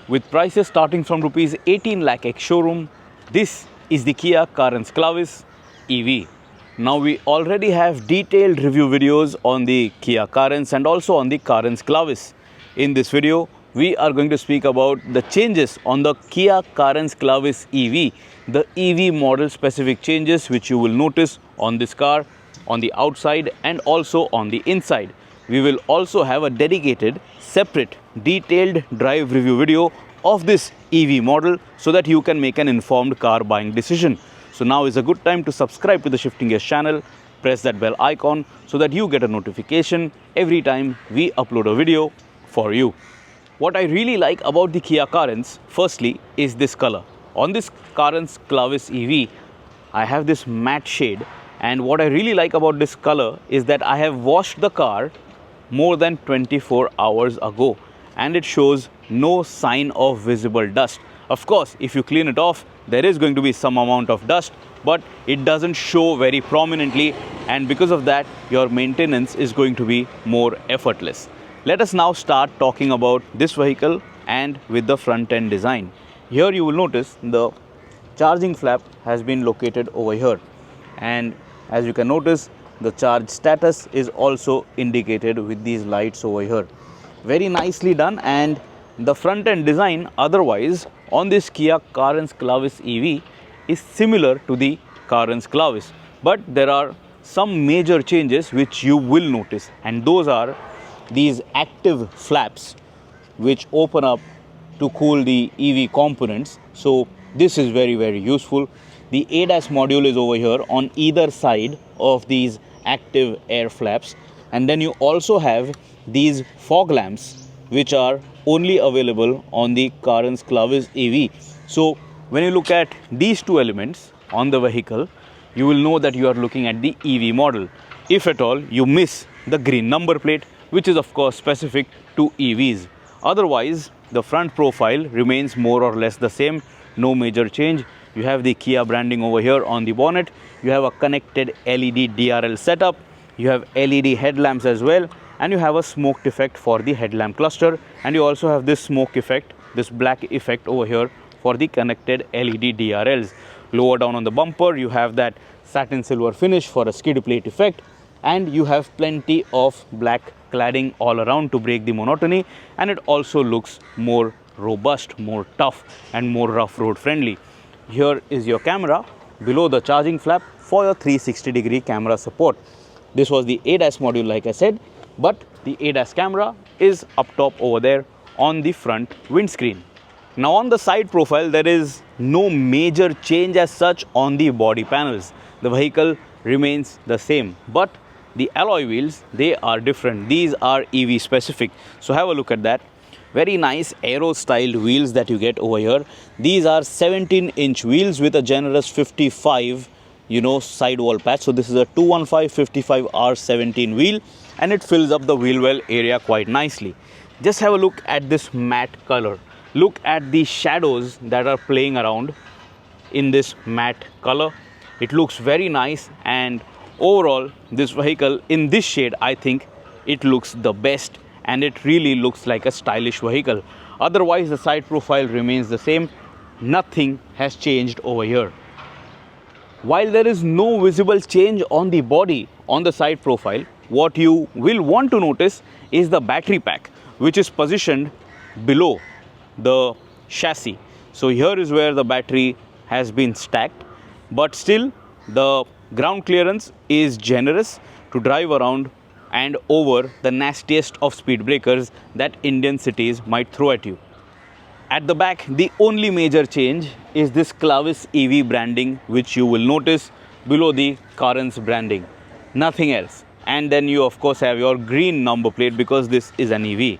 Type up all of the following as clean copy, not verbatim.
With prices starting from rupees 18 lakh ex showroom, this is the Kia Carens Clavis EV. Now we already have detailed review videos on the Kia Carens and also on the Carens Clavis. In this video, we are going to speak about the changes on the Kia Carens Clavis EV, the EV model specific changes which you will notice on this car, on the outside and also on the inside. We will also have a dedicated, separate, detailed drive review video of this EV model so that you can make an informed car buying decision. So now is a good time to subscribe to the Shifting Gears channel, press that bell icon so that you get a notification every time we upload a video for you. What I really like about the Kia Carens, firstly, is this color. On this Carens Clavis EV, I have this matte shade, and what I really like about this color is that I have washed the car more than 24 hours ago and it shows no sign of visible dust. Of course, if you clean it off, there is going to be some amount of dust, but it doesn't show very prominently, and because of that, your maintenance is going to be more effortless. Let us now start talking about this vehicle and with the front end design. Here you will notice the charging flap has been located over here, and as you can notice, the charge status is also indicated with these lights over here. Very nicely done. And the front end design otherwise on this Kia Carens Clavis EV is similar to the Carens Clavis, but there are some major changes which you will notice, and those are these active flaps which open up to cool the EV components. So this is very useful. The ADAS module is over here on either side of these active air flaps, and then you also have these fog lamps which are only available on the Carens Clavis EV. So when you look at these two elements on the vehicle, you will know that you are looking at the EV model. If at all you miss the green number plate, which is of course specific to EVs. Otherwise, the front profile remains more or less the same, no major change. You have the Kia branding over here on the bonnet. You have a connected LED DRL setup. You have LED headlamps as well, and you have a smoke effect for the headlamp cluster, and you also have this smoke effect, this black effect over here for the connected LED DRLs. Lower down on the bumper, you have that satin silver finish for a skid plate effect, and you have plenty of black cladding all around to break the monotony, and it also looks more robust, more tough and more rough road friendly. Here is your camera below the charging flap for your 360-degree camera support. This was the ADAS module, like I said, but the ADAS camera is up top over there on the front windscreen. Now on the side profile, there is no major change as such on the body panels. The vehicle remains the same, but the alloy wheels, they are different. These are EV specific. So have a look at that. Very nice aero styled wheels that you get over here. These are 17-inch wheels with a generous 55 sidewall patch. So this is a 215/55R17 wheel, and it fills up the wheel well area quite nicely. Just have a look at this matte color. Look at the shadows that are playing around in this matte color. It looks very nice, and overall this vehicle in this shade, I think it looks the best, and it really looks like a stylish vehicle. Otherwise, the side profile remains the same. Nothing has changed over here. While there is no visible change on the body on the side profile, what you will want to notice is the battery pack, which is positioned below the chassis. So here is where the battery has been stacked, but still the ground clearance is generous to drive around and over the nastiest of speed breakers that Indian cities might throw at you. At the back, the only major change is this Clavis EV branding, which you will notice below the Carens branding. Nothing else. And then you of course have your green number plate because this is an EV.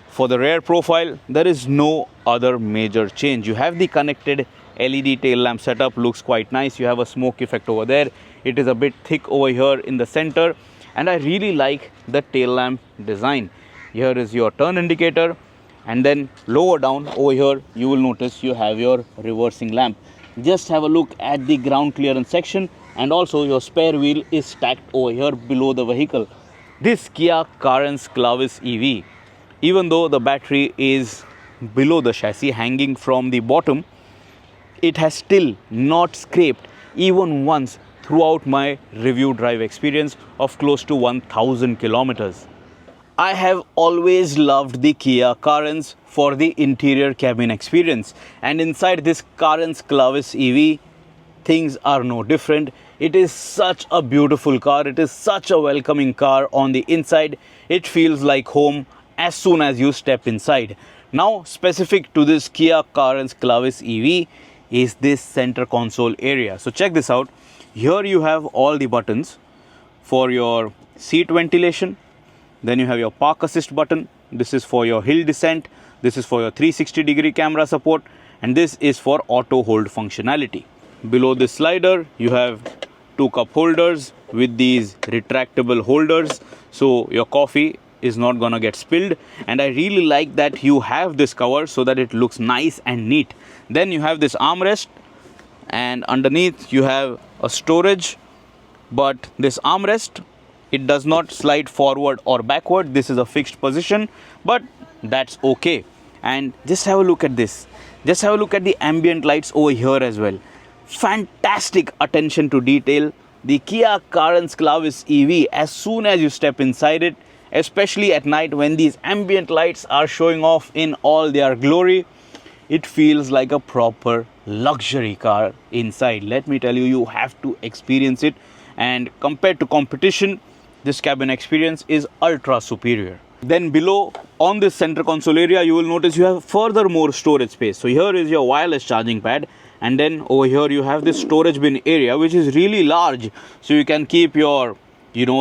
For the rear profile, there is no other major change. You have the connected LED tail lamp setup, looks quite nice. You have a smoke effect over there. It is a bit thick over here in the center, and I really like the tail lamp design. Here is your turn indicator, and then lower down over here you will notice you have your reversing lamp. Just have a look at the ground clearance section, and also your spare wheel is stacked over here below the vehicle. This Kia Carens Clavis EV, even though the battery is below the chassis, hanging from the bottom, it has still not scraped even once throughout my review drive experience of close to 1000 kilometers. I have always loved the Kia Carens for the interior cabin experience, and inside this Carens Clavis EV, things are no different. It is such a beautiful car. It is such a welcoming car on the inside. It feels like home as soon as you step inside. Now, specific to this Kia Carens Clavis EV is this center console area. So check this out. Here you have all the buttons for your seat ventilation. Then you have your park assist button. This is for your hill descent. This is for your 360-degree camera support. And this is for auto hold functionality. Below this slider, you have two cup holders with these retractable holders. So your coffee is not gonna get spilled. And I really like that you have this cover so that it looks nice and neat. Then you have this armrest, and underneath you have a storage. But this armrest, it does not slide forward or backward. This is a fixed position, but that's okay. And just have a look at this. Just have a look at the ambient lights over here as well. Fantastic attention to detail. The Kia Carens Clavis EV, as soon as you step inside it, especially at night when these ambient lights are showing off in all their glory, it feels like a proper luxury car inside. Let me tell you, you have to experience it. And compared to competition, this cabin experience is ultra superior. Then below, on this center console area, you will notice you have further more storage space. So here is your wireless charging pad, and then over here you have this storage bin area, which is really large. So you can keep your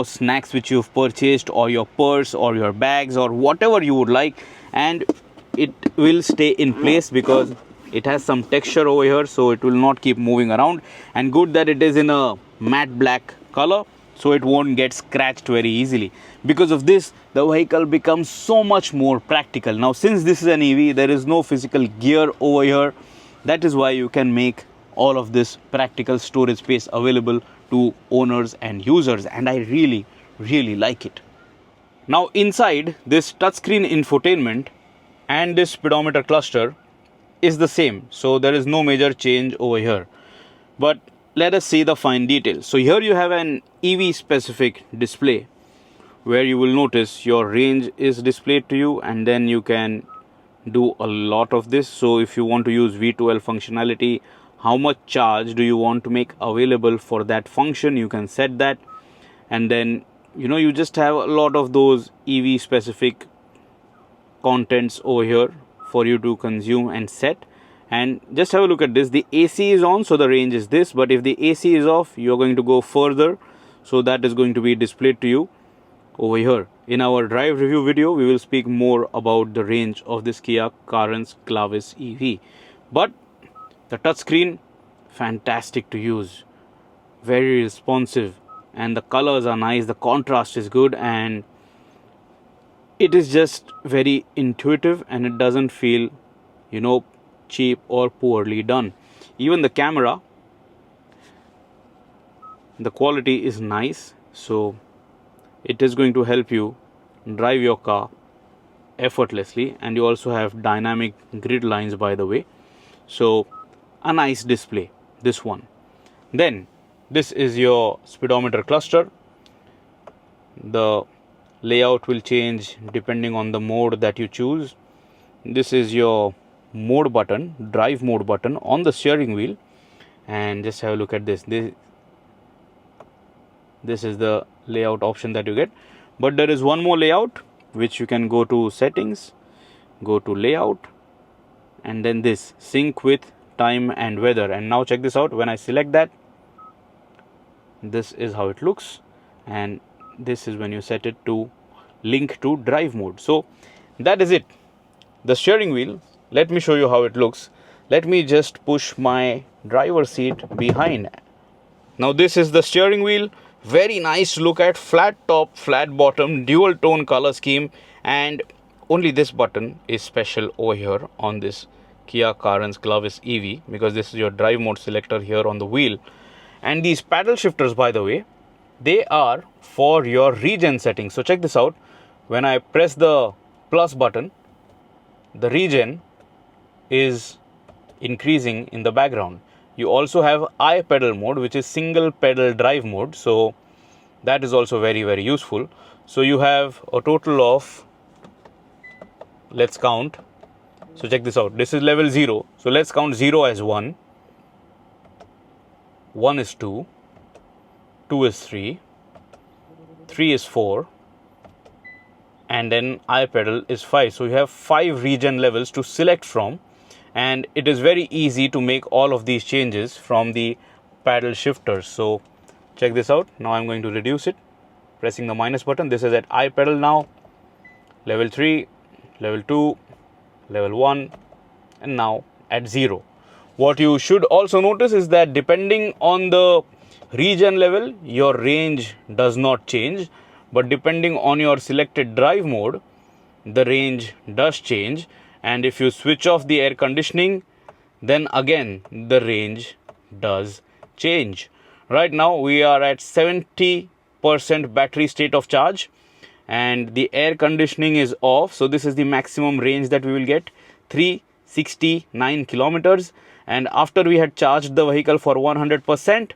snacks which you've purchased, or your purse, or your bags, or whatever you would like, and it will stay in place because it has some texture over here, so it will not keep moving around. And good that it is in a matte black color, so it won't get scratched very easily. Because of this, the vehicle becomes so much more practical. Now, since this is an EV, there is no physical gear over here. That is why you can make all of this practical storage space available to owners and users, and I really like it. Now, inside, this touchscreen infotainment and this speedometer cluster is the same, so there is no major change over here. But let us see the fine details. So here you have an EV specific display where you will notice your range is displayed to you, and then you can do a lot of this. So if you want to use V12 functionality, how much charge do you want to make available for that function, you can set that. And then you just have a lot of those EV specific contents over here for you to consume and set. And just have a look at this. The AC is on, so the range is this, but if the AC is off, you're going to go further, so that is going to be displayed to you over here. In our drive review video, we will speak more about the range of this Kia Carens Clavis EV. But the touchscreen, fantastic to use, very responsive, and the colors are nice, the contrast is good, and it is just very intuitive, and it doesn't feel cheap or poorly done. Even the camera, the quality is nice, so it is going to help you drive your car effortlessly. And you also have dynamic grid lines, by the way, so a nice display, this one. Then this is your speedometer cluster. The layout will change depending on the mode that you choose. This is your mode button, drive mode button on the steering wheel. And just have a look at this. This is the layout option that you get. But there is one more layout which you can go to settings, go to layout, and then this sync with time and weather. And now check this out. When I select that, this is how it looks, and this is when you set it to link to drive mode. So that is it. The steering wheel, let me show you how it looks. Let me just push my driver's seat behind. Now this is the steering wheel. Very nice to look at, flat top, flat bottom, dual tone color scheme, and only this button is special over here on this Kia Carens Clavis EV, because this is your drive mode selector here on the wheel. And these paddle shifters, by the way, they are for your regen settings. So check this out. When I press the plus button, the regen is increasing in the background. You also have I pedal mode, which is single pedal drive mode, so that is also very useful. So you have a total of, let's count. So check this out, this is level 0, so let's count 0 as 1, 1 is 2, 2 is 3, 3 is 4, and then I pedal is 5. So you have 5 regen levels to select from, and it is very easy to make all of these changes from the paddle shifters. So check this out. Now I'm going to reduce it, pressing the minus button. This is at I pedal now, level 3, level 2, level 1, and now at 0. What you should also notice is that depending on the regen level, your range does not change, but depending on your selected drive mode, the range does change. And if you switch off the air conditioning, then again the range does change. Right now we are at 70% battery state of charge and the air conditioning is off. So this is the maximum range that we will get, 369 kilometers. And after we had charged the vehicle for 100%,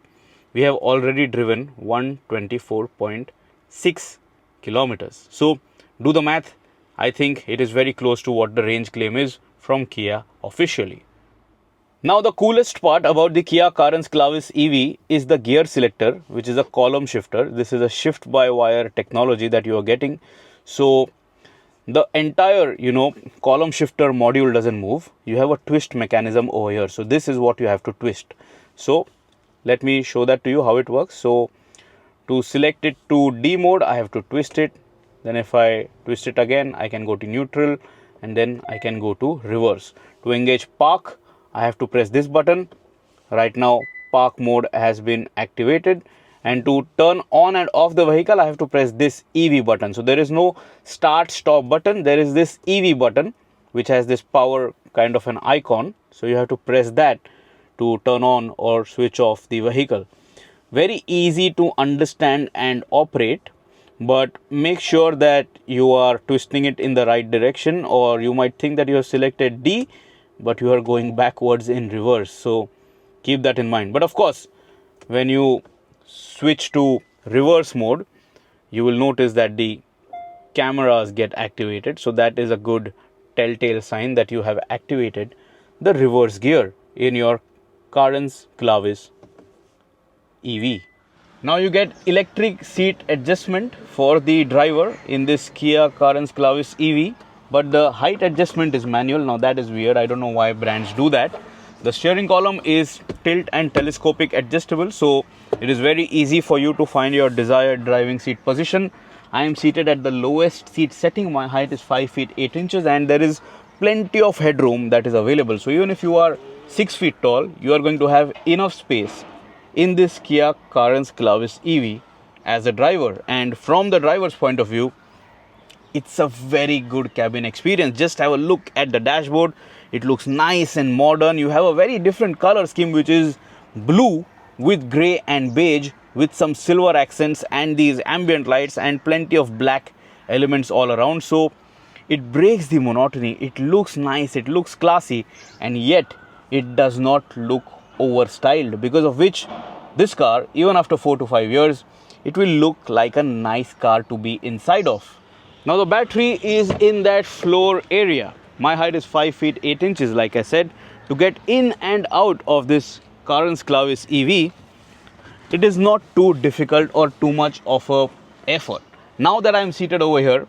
we have already driven 124.6 kilometers. So do the math. I think it is very close to what the range claim is from Kia officially. Now the coolest part about the Kia Carens Clavis EV is the gear selector, which is a column shifter. This is a shift by wire technology that you are getting. So the entire, column shifter module doesn't move. You have a twist mechanism over here. So this is what you have to twist. So let me show that to you how it works. So to select it to D mode, I have to twist it. Then if I twist it again, I can go to neutral and then I can go to reverse. To engage park, I have to press this button. Right now park mode has been activated, and to turn on and off the vehicle, I have to press this EV button. So there is no start stop button, there is this EV button which has this power kind of an icon. So you have to press that to turn on or switch off the vehicle. Very easy to understand and operate, but make sure that you are twisting it in the right direction, or you might think that you have selected D but you are going backwards in reverse. So keep that in mind. But of course, when you switch to reverse mode, you will notice that the cameras get activated. So that is a good telltale sign that you have activated the reverse gear in your Carens Clavis EV. Now you get electric seat adjustment for the driver in this Kia Carens Clavis EV, but the height adjustment is manual. Now that is weird. I don't know why brands do that. The steering column is tilt and telescopic adjustable, so it is very easy for you to find your desired driving seat position. I am seated at the lowest seat setting. My height is 5 feet 8 inches and there is plenty of headroom that is available. So even if you are 6 feet tall, you are going to have enough space in this Kia Carens Clavis EV as a driver. And from the driver's point of view, it's a very good cabin experience. Just have a look at the dashboard. It looks nice and modern. You have a very different color scheme, which is blue with gray and beige with some silver accents and these ambient lights and plenty of black elements all around. So it breaks the monotony. It looks nice, it looks classy, and yet it does not look over-styled, because of which this car, even after 4 to 5 years, it will look like a nice car to be inside of. Now the battery is in that floor area. My height is 5 feet 8 inches, like I said. To get in and out of this Carens Clavis EV, it is not too difficult or too much of a effort. Now that I am seated over here,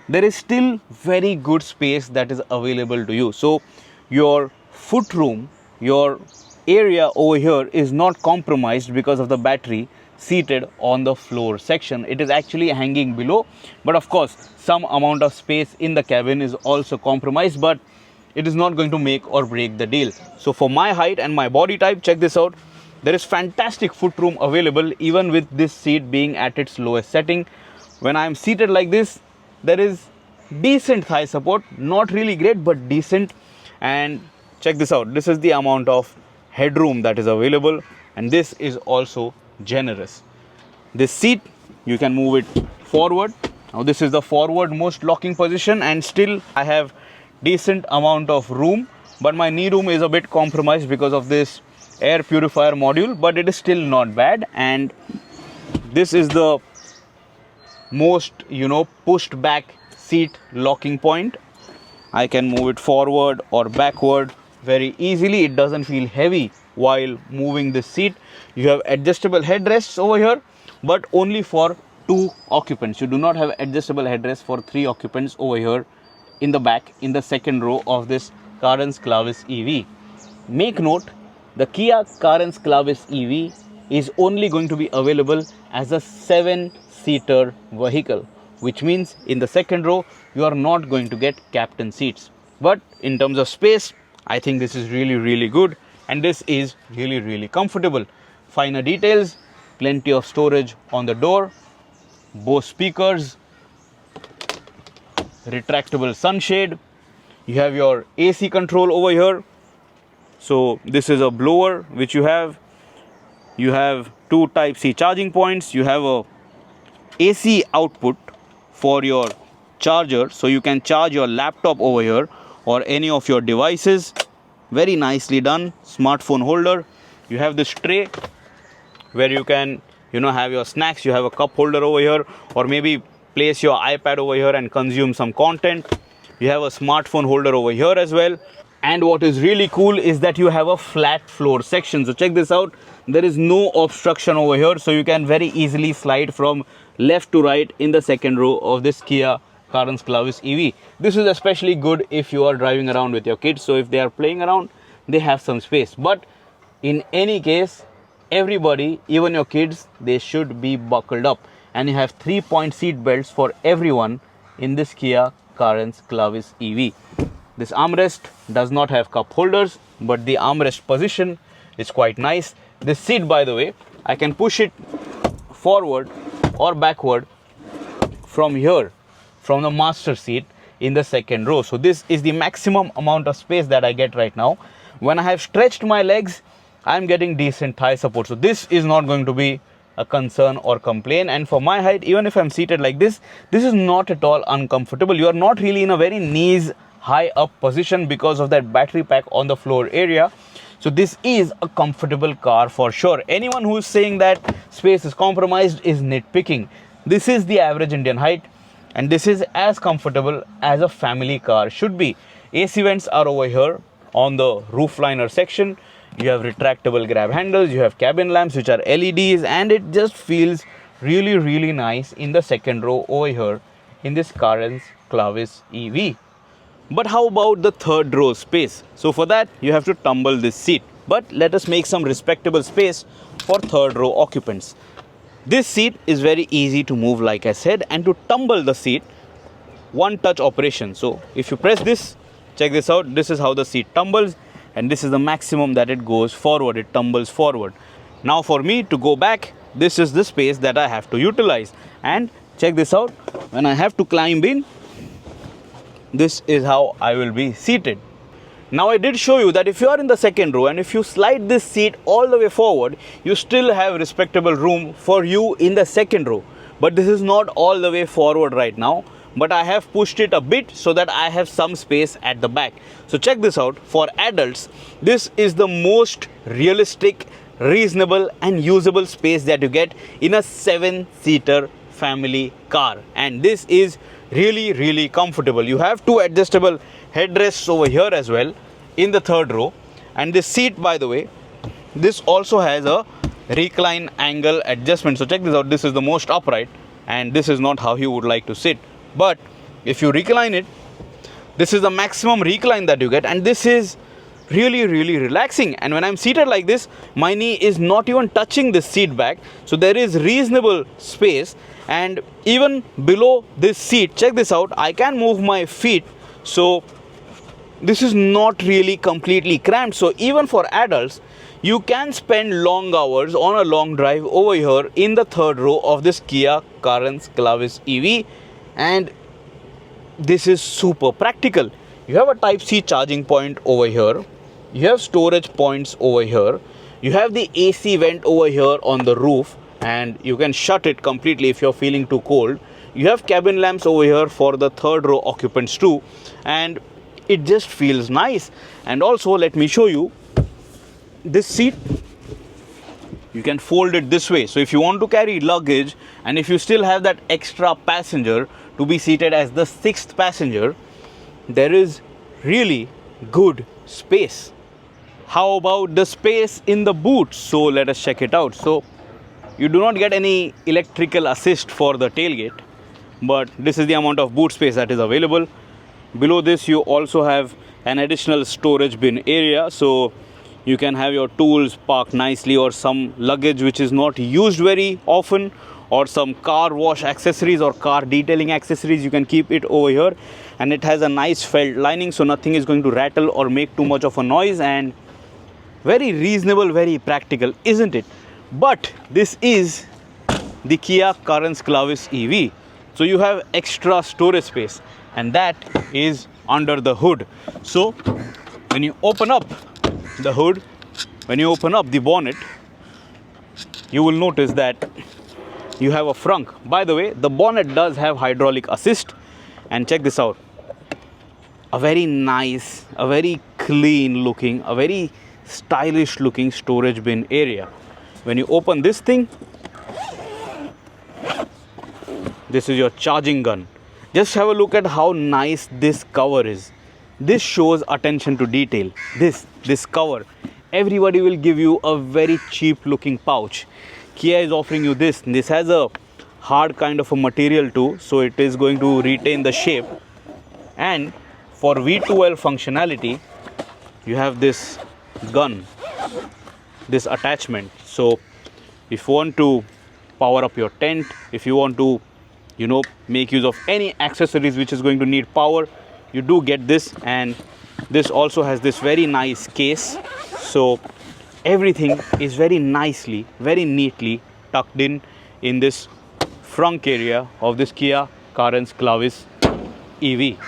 there is still very good space that is available to you. So your foot room, your area over here is not compromised because of the battery seated on the floor section. It is actually hanging below, but of course some amount of space in the cabin is also compromised, but it is not going to make or break the deal. So for my height and my body type, check this out, there is fantastic foot room available even with this seat being at its lowest setting. When I am seated like this, there is decent thigh support, not really great but decent. And check this out, this is the amount of headroom that is available, and this is also generous. This seat, you can move it forward. Now this is the forward most locking position, and still I have decent amount of room, but my knee room is a bit compromised because of this air purifier module, but it is still not bad. And this is the most, pushed back seat locking point. I can move it forward or backward very easily. It doesn't feel heavy while moving this seat. You have adjustable headrests over here, but only for 2 occupants. You do not have adjustable headrests for 3 occupants over here in the back, in the second row of this Carens Clavis EV. Make note, the Kia Carens Clavis EV is only going to be available as a 7-seater vehicle, which means in the second row you are not going to get captain seats. But in terms of space, I think this is really good, and this is really comfortable. Finer details, plenty of storage on the door, Bose speakers, retractable sunshade. You have your AC control over here. So this is a blower which you have 2 Type-C charging points. You have a AC output for your charger, so you can charge your laptop over here or any of your devices. Very nicely done. Smartphone holder. You have this tray where you can have your snacks. You have a cup holder over here, or maybe place your iPad over here and consume some content. You have a smartphone holder over here as well. And what is really cool is that you have a flat floor section. So check this out. There is no obstruction over here, so you can very easily slide from left to right in the second row of this Kia Carens Clavis EV. This is especially good if you are driving around with your kids. So if they are playing around, they have some space. But in any case, everybody, even your kids, they should be buckled up. And you have 3-point seat belts for everyone in this Kia Carens Clavis EV. This armrest does not have cup holders, but the armrest position is quite nice. This seat, by the way, I can push it forward or backward from here, from the master seat in the second row. So this is the maximum amount of space that I get right now. When I have stretched my legs, I'm getting decent thigh support. So this is not going to be a concern or complaint. And for my height, even if I'm seated like this is not at all uncomfortable. You are not really in a very knees high up position because of that battery pack on the floor area. So this is a comfortable car for sure. Anyone who is saying that space is compromised is nitpicking. This is the average Indian height, and this is as comfortable as a family car should be. AC vents are over here on the roof liner section. You have retractable grab handles, you have cabin lamps which are LEDs, and it just feels really nice in the second row over here in this Carens Clavis EV. But how about the third row space? So for that, you have to tumble this seat. But let us make some respectable space for third row occupants. This seat is very easy to move, like I said, and to tumble the seat, one touch operation. So if you press this, check this out, this is how the seat tumbles, and this is the maximum that it goes forward, it tumbles forward. Now for me to go back, this is the space that I have to utilize. And check this out, when I have to climb in, this is how I will be seated. Now I did show you that if you are in the second row and if you slide this seat all the way forward, you still have respectable room for you in the second row. But this is not all the way forward right now, but I have pushed it a bit so that I have some space at the back. So check this out, for adults, this is the most realistic, reasonable and usable space that you get in a 7-seater family car. And this is really comfortable. You have 2 adjustable headrests over here as well in the third row. And this seat, by the way, this also has a recline angle adjustment. So check this out, this is the most upright, and this is not how you would like to sit. But if you recline it, this is the maximum recline that you get, and this is really relaxing. And when I'm seated like this, my knee is not even touching the seat back, so there is reasonable space. And even below this seat, check this out, I can move my feet, so this is not really completely cramped. So even for adults, you can spend long hours on a long drive over here in the third row of this Kia Carens Clavis EV. And this is super practical. You have a Type-C charging point over here, you have storage points over here, you have the AC vent over here on the roof, and you can shut it completely if you're feeling too cold. You have cabin lamps over here for the third row occupants too, and it just feels nice. And also let me show you this seat. You can fold it this way, so if you want to carry luggage and if you still have that extra passenger to be seated as the 6th passenger, there is really good space. How about the space in the boot? So let us check it out. So you do not get any electrical assist for the tailgate, but this is the amount of boot space that is available. Below this you also have an additional storage bin area, so you can have your tools parked nicely, or some luggage which is not used very often, or some car wash accessories or car detailing accessories. You can keep it over here, and it has a nice felt lining, so nothing is going to rattle or make too much of a noise, and very reasonable, very practical, isn't it? But this is the Kia Carens Clavis EV, so you have extra storage space, and that is under the hood. So when you open up the hood, when you open up the bonnet, you will notice that you have a frunk. By the way, the bonnet does have hydraulic assist, and check this out. A very nice, a very clean looking, a very stylish looking storage bin area. When you open this thing, this is your charging gun. Just have a look at how nice this cover is. This shows attention to detail. This cover, everybody will give you a very cheap looking pouch. Kia is offering you this. This has a hard kind of a material too, so it is going to retain the shape. And for V2L functionality, you have this gun, this attachment. So if you want to power up your tent, if you want to, make use of any accessories which is going to need power, you do get this. And this also has this very nice case, so everything is very nicely, very neatly tucked in this front area of this Kia Carens Clavis EV.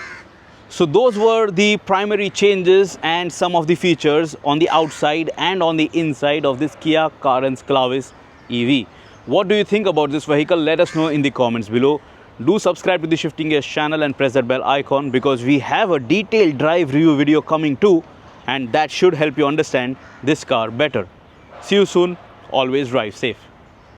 So those were the primary changes and some of the features on the outside and on the inside of this Kia Carens Clavis EV. What do you think about this vehicle? Let us know in the comments below. Do subscribe to the Shifting Gears channel and press that bell icon, because we have a detailed drive review video coming too, and that should help you understand this car better. See you soon. Always drive safe.